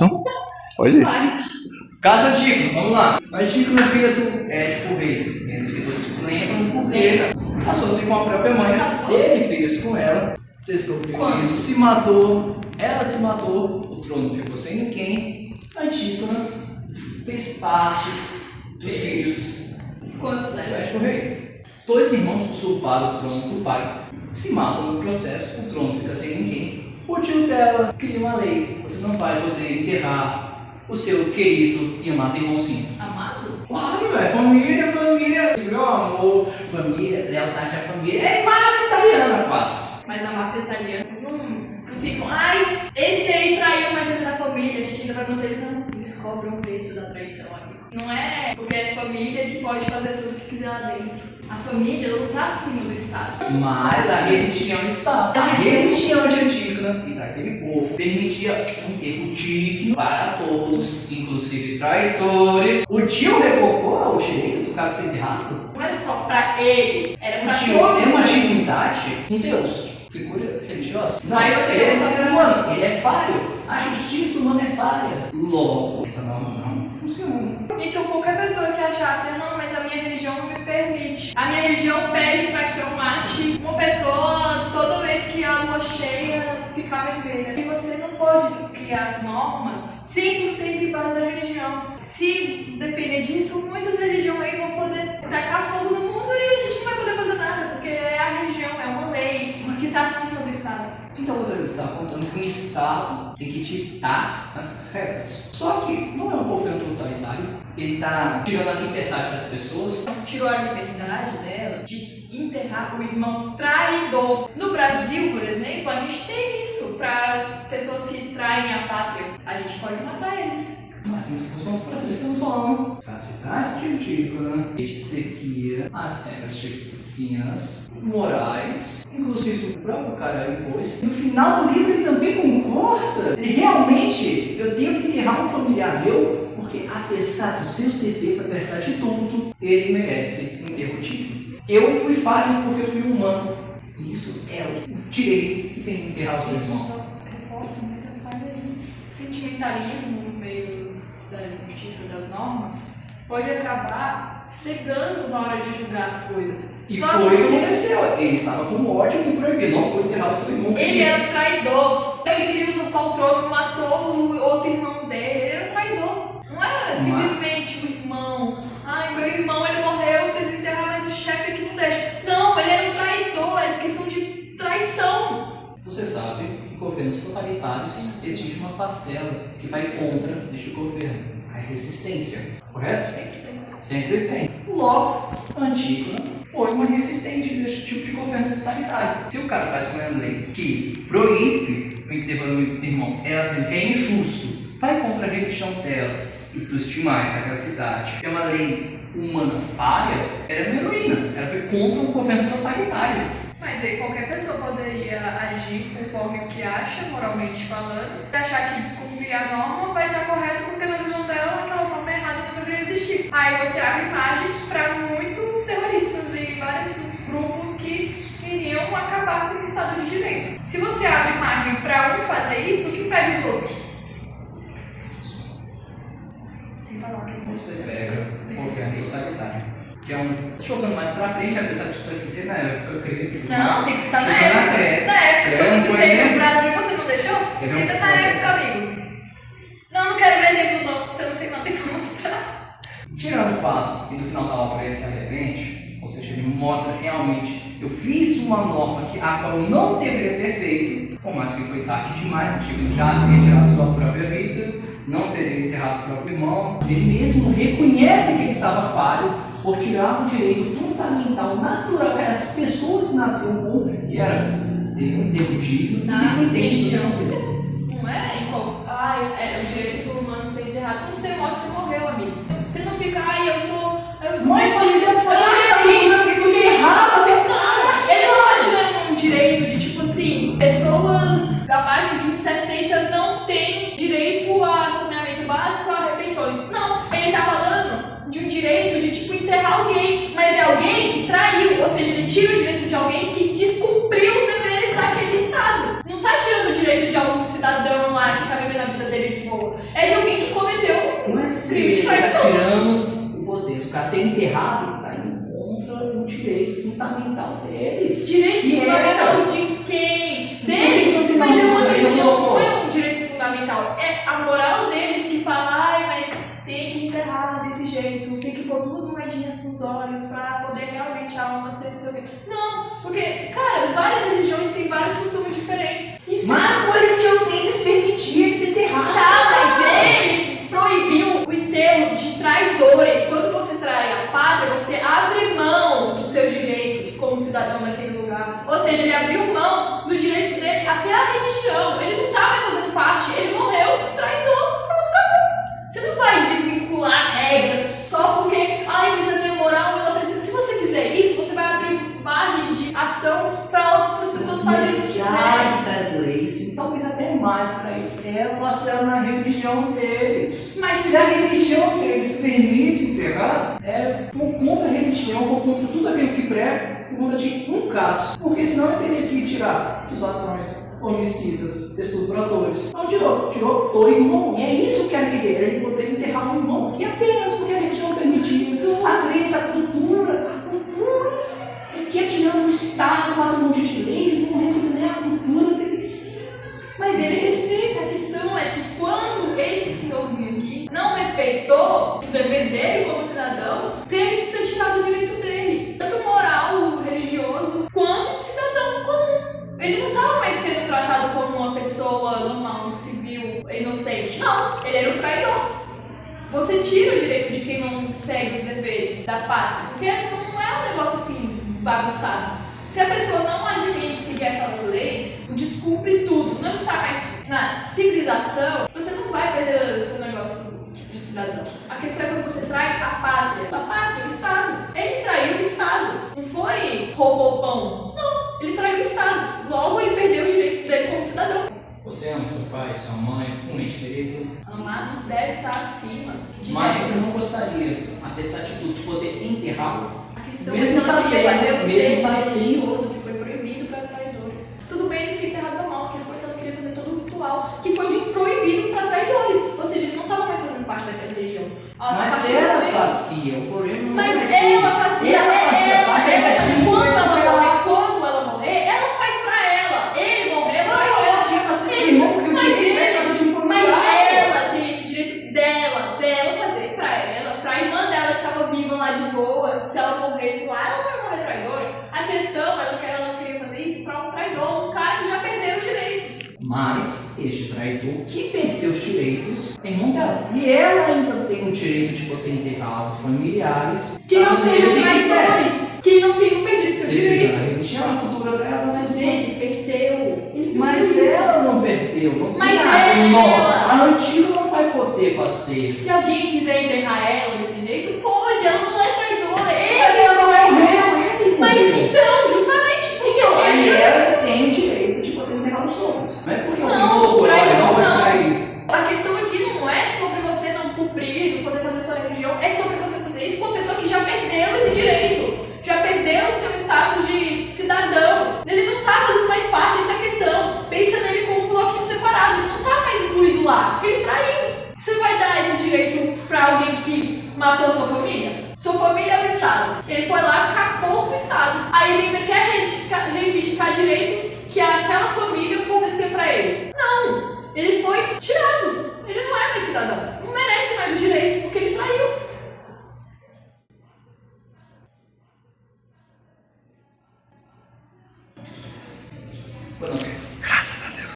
Alisson. Pode ir. Caso antigo, vamos lá. Antígona, filha do Édipo Rei. Eles que todos lembram porque casou-se com a própria mãe, teve filhos com ela, descobriu isso, se matou, ela se matou, o trono ficou sem ninguém. Antígona fez parte dos filhos Quantos, do né? Édipo Rei. Dois irmãos usurparam o trono do pai, se matam no processo, o trono fica sem ninguém. O tio dela cria uma lei: você não vai poder enterrar o seu querido e amado irmãozinho. Amado? Claro, é família, meu amor, família, lealdade à família, é máfia italiana quase. Mas a máfia italiana, eles não ficam, ai, esse aí traiu, mas ele é da família, a gente ainda vai manter ele. Não, eles cobram o preço da traição, amigo. Não é porque é família que pode fazer tudo que quiser lá dentro. A família não tá acima do Estado. Mas a religião está. A religião de Antígona e daquele povo permitia um enterro digno para todos, inclusive traidores. O tio revocou o direito do cara ser enterrado? Não era só pra ele, era pra O tio todos. tem uma divindade, um deus, figura religiosa. Não, Aí você ele é pergunta- ser humano, ele é falho. A justiça humana é falha. Logo, essa norma não funciona. Então qualquer pessoa que achasse, não, mas a minha religião não me permite. A minha religião pede pra que eu mate uma pessoa toda vez que a lua cheia ficar vermelha. E você não pode criar as normas 100% em base da religião. Se depender disso, muitas religiões aí vão poder tacar fogo no mundo e a gente não vai poder fazer nada, porque é a religião, é uma lei, que tá acima do Estado. Então você está apontando que o Estado tem que ditar as regras. Só que não é um governo totalitário. Ele está tirando a liberdade das pessoas. Tirou a liberdade dela de enterrar o irmão traidor. No Brasil, por exemplo, a gente tem isso. Para pessoas que traem a pátria, a gente pode matar eles. Mas nós estamos falando da cidade antiga, de sequia, as regras divinas, morais, inclusive do próprio cara impôs. No final do livro ele também concorda. Ele realmente, eu tenho que enterrar um familiar meu, porque apesar dos seus defeitos, apesar de tudo, ele merece um enterro digno. Eu fui falho porque eu fui humano. E isso é o direito que tem que enterrar os Isso irmãos. só reforça mais a falha aí. Sentimentalismo no meio da justiça das normas pode acabar cegando na hora de julgar as coisas. E Só foi o que porque aconteceu. Ele estava com ódio e proibido. Não foi enterrado seu irmão. ele era traidor. Ele queria usurpar o trono, matou o outro irmão dele. Ele era um traidor. Não era simplesmente o irmão. Ai, meu irmão, ele morreu, eu preciso enterrar, mas o chefe aqui não deixa. Não, ele era um traidor. É questão de traição. Você sabe que em governos totalitários existe uma parcela que vai contra este governo. A resistência. Correto? Sempre tem. Sempre tem. Logo, Antígona foi uma resistente desse tipo de governo totalitário. Se o cara faz uma lei que proíbe o enterro do irmão, ela tem que é injusto, vai contra a religião dela e dos demais daquela cidade. É uma lei humana falha, ela é uma heroína. Ela foi contra um governo totalitário. Mas aí qualquer pessoa poderia agir conforme o que acha, moralmente falando, e achar que descumprir a norma vai estar correto porque na visão dela aquela norma é errada e não deveria existir. Aí você abre margem para muitos terroristas e vários grupos que iriam acabar com o Estado de Direito. Se você abre margem para um fazer isso, o que impede os outros? Sem falar que Você pega o governo totalitário. Que é jogando mais pra frente, apesar de isso aqui ser na época, eu creio que... Não, tem que citar na Fica época. época. Na época, É, quando um você por teve exemplo. no Brasil, você não deixou? Quer ver um Cita na por exemplo? época, amigo. Não quero ver exemplo não, você não tem nada pra mostrar. Tirando o fato que no final da obra ele se arrepende, ou seja, ele mostra realmente, eu fiz uma norma a qual eu não deveria ter feito, por mais que foi tarde demais, tipo, já havia tirado sua própria vida, não teria enterrado o próprio irmão. Ele mesmo reconhece que ele estava falho por tirar um direito fundamental, natural, que as pessoas nasceram com, que era ter um enterro digno, independente do que acontecesse. Não é? É o direito do humano ser enterrado. Quando você morre, você morreu, amigo. Você não fica, Mas você Ele não tá tirando um direito de, tipo assim, pessoas abaixo de 60 não têm direito a saneamento básico, a refeições. Não, ele tá falando de um direito de, tipo, enterrar alguém, mas é alguém que traiu, ou seja, ele tira o direito de alguém que descumpriu os deveres daquele Estado. Não tá tirando o direito de algum cidadão lá que tá vivendo a vida dele de boa. enterrado está indo contra o direito fundamental deles. Direito fundamental de quem? Deles? Mas é uma religião, não é um direito fundamental. É a moral deles que fala, ai, mas tem que enterrar desse jeito, tem que pôr 2 moedinhas nos olhos pra poder realmente a alma ser. Não, porque, cara, várias religiões têm vários costumes diferentes. Mas a religião deles permitia de ser enterrado. Tá, mas ele proibiu o enterro de traidores. Quando você trai a pátria, você abre mão dos seus direitos como cidadão daquele lugar. Ou seja, ele abriu mão do direito dele até a religião. Ele não tá mais fazendo parte, ele morreu, traidor, pronto, acabou. Você não vai desvincular as regras só porque, ai, mas a minha moral, ela precisa. Se você fizer isso, você vai abrir margem de ação para outras pessoas fazerem o que quiserem. Das leis, talvez até mais para eles. Elas eram na religião deles. Mas se a religião deles permite enterrar, é por contra a religião, por contra tudo aquilo que prega, por conta de um caso. Porque senão eu teria que tirar dos ladrões, homicidas, estupradores. Não tirou o irmão. E é isso que era querer, ele poder enterrar o irmão. E apenas porque a religião permitia. A crença, a cultura, que é tirando o Estado, fazendo um monte de leis, não respeita nem a cultura deles. Mas ele respeita. A questão é que quando esse senhorzinho aqui não respeitou o dever dele como cidadão, teve que ser tirado o direito dele, tanto moral, religioso, quanto de cidadão comum. Ele não estava mais sendo tratado como uma pessoa normal, um civil, inocente. Não, ele era um traidor. Você tira o direito de quem não segue os deveres da pátria, porque não é um negócio assim bagunçado. Se a pessoa não admite seguir aquelas leis, descumpre tudo, não está mais na civilização, você não vai perder o seu negócio de cidadão. A questão é quando você trai a pátria, o Estado. Ele traiu o Estado, não foi roubou pão. Não, ele traiu o Estado. Logo ele perdeu os direitos dele como cidadão. Você ama seu pai, sua mãe, um ente querido? Amar não deve estar acima de Mas regras. você não gostaria, apesar de tudo, de poder enterrá-lo? A questão Mesmo é que ela queria fazer o mesmo texto sabendo. religioso que foi proibido para traidores. Tudo bem ele ser enterrado normal, a questão é que ela queria fazer todo o ritual que foi proibido para traidores. Ou seja, ele não estava mais fazendo parte daquela religião. Mas ela fazia, o problema não Mas é ser. ela fazia parte ela quando ela morrer, ela faz pra ela. Ele morreu, mas ela tem esse direito dela fazer pra irmã dela que tava viva lá de boa. Se ela morresse lá, ela não vai morrer traidora. A questão era que ela queria fazer isso pra um traidor, um cara que já perdeu os direitos. Mas este traidor que perdeu os direitos é irmão dela. E ela ainda tem o direito de poder enterrar os familiares Que não sejam traidores, que não tenham perdido seu direito. A religião, a cultura dela, Mas ele perdeu. Mas ela não perdeu. Não Mas tem ela. A antiga não vai poder fazer. Se alguém quiser enterrar ela desse jeito, pode, ela não é traidora. Ele Mas ela não é morreu, ele Mas morreu. então, justamente porque Então, aí ele ela tem o direito de poder enterrar os outros. Não é porque alguém Não, colocou ela, traidor ela vai não. trair. A questão aqui não é sobre você não cumprir, não poder fazer sua religião, é sobre você fazer isso com uma pessoa que já perdeu esse direito, já perdeu o seu status de cidadão. Ele não tá fazendo mais parte dessa questão. Pensa nele como um bloquinho separado, ele não tá mais incluído lá, porque ele traiu. Você vai dar esse direito pra alguém que matou sua família? Sua família é o Estado. Ele foi lá, acabou com o Estado. Aí ele ainda quer reivindicar direitos que aquela família forneceu pra ele. Não! Ele foi tirado. Ele não é mais cidadão. Não merece mais os direitos porque ele traiu. Foi não.